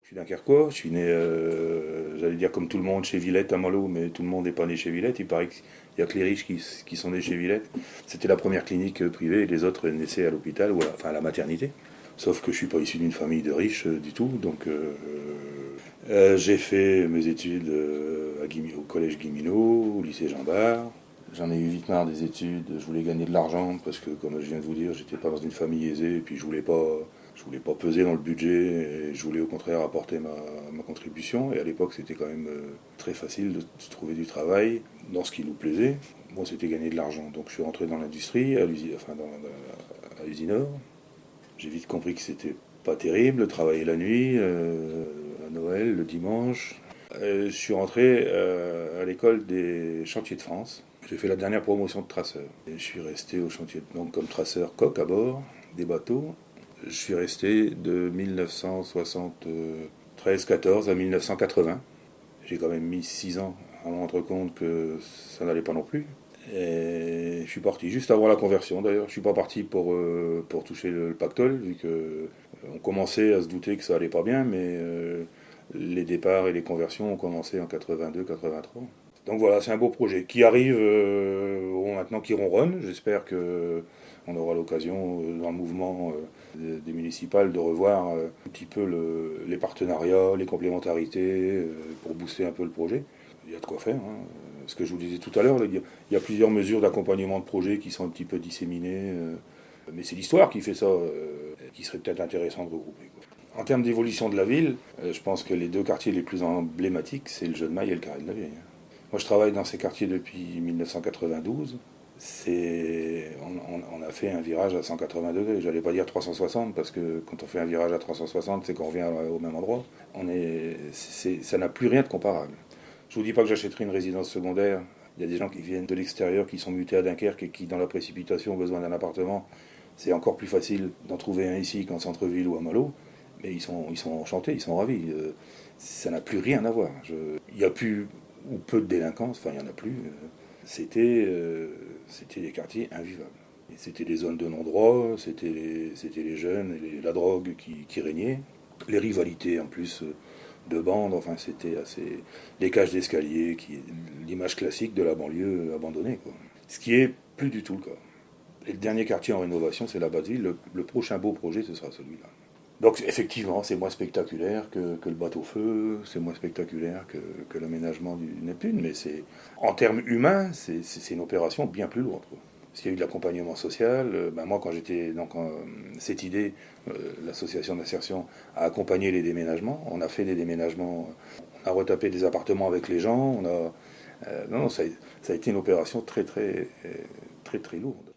Je suis dunkerquois, je suis né, j'allais dire comme tout le monde, chez Villette à Malo, mais tout le monde n'est pas né chez Villette. Il paraît qu'il n'y a que les riches qui sont nés chez Villette. C'était la première clinique privée et les autres naissaient à l'hôpital ou enfin à la maternité. Sauf que je suis pas issu d'une famille de riches du tout, donc j'ai fait mes études au collège Guimino, au lycée Jean Bart. J'en ai eu vite marre des études, je voulais gagner de l'argent parce que, comme je viens de vous dire, j'étais pas dans une famille aisée et puis je voulais pas peser dans le budget et je voulais au contraire apporter ma contribution. Et à l'époque, c'était quand même très facile de trouver du travail dans ce qui nous plaisait. Moi, c'était gagner de l'argent. Donc je suis rentré dans l'industrie, à Usinor. J'ai vite compris que c'était pas terrible, travailler la nuit, à Noël, le dimanche. Je suis rentré à l'école des chantiers de France. J'ai fait la dernière promotion de traceur. Et je suis resté au chantier donc comme traceur coq à bord des bateaux. Je suis resté de 1973-14 à 1980. J'ai quand même mis 6 ans à me rendre compte que ça n'allait pas non plus. Et je suis parti juste avant la conversion d'ailleurs. Je suis pas parti pour toucher le pactole, vu que on commençait à se douter que ça allait pas bien, mais les départs et les conversions ont commencé en 82-83. Donc voilà, c'est un beau projet qui arrive maintenant qui ronronne. J'espère que on aura l'occasion dans le mouvement des municipales de revoir un petit peu les partenariats, les complémentarités pour booster un peu le projet. Il y a de quoi faire. Hein. Ce que je vous disais tout à l'heure, il y a plusieurs mesures d'accompagnement de projet qui sont un petit peu disséminées. Mais c'est l'histoire qui fait ça, qui serait peut-être intéressant de regrouper. Quoi. En termes d'évolution de la ville, je pense que les deux quartiers les plus emblématiques, c'est le Jeu de Maille et le Carré de la Vieille. Moi, je travaille dans ces quartiers depuis 1992. On a fait un virage à 180 degrés. J'allais pas dire 360 parce que quand on fait un virage à 360, c'est qu'on revient au même endroit. Ça n'a plus rien de comparable. Je vous dis pas que j'achèterai une résidence secondaire. Il y a des gens qui viennent de l'extérieur, qui sont mutés à Dunkerque et qui, dans la précipitation, ont besoin d'un appartement. C'est encore plus facile d'en trouver un ici qu'en centre-ville ou à Malo. Mais ils sont enchantés, ils sont ravis. Ça n'a plus rien à voir. Il n'y a plus ou peu de délinquance, enfin il n'y en a plus. C'était des quartiers invivables. Et c'était des zones de non-droit, c'était les jeunes, et la drogue qui régnait. Les rivalités en plus de bandes, enfin c'était assez. Les cages d'escalier, l'image classique de la banlieue abandonnée. Quoi. Ce qui est plus du tout le cas. Et le dernier quartier en rénovation, c'est la Basse-Ville. Le prochain beau projet, ce sera celui-là. Donc effectivement, c'est moins spectaculaire que le bateau-feu, c'est moins spectaculaire que l'aménagement du Neptune, mais en termes humains, c'est une opération bien plus lourde. Quoi. Parce qu'il y a eu de l'accompagnement social. Moi, quand j'étais cette idée, l'association d'insertion a accompagné les déménagements. On a fait des déménagements, on a retapé des appartements avec les gens. Non, ça a été une opération très très très très lourde.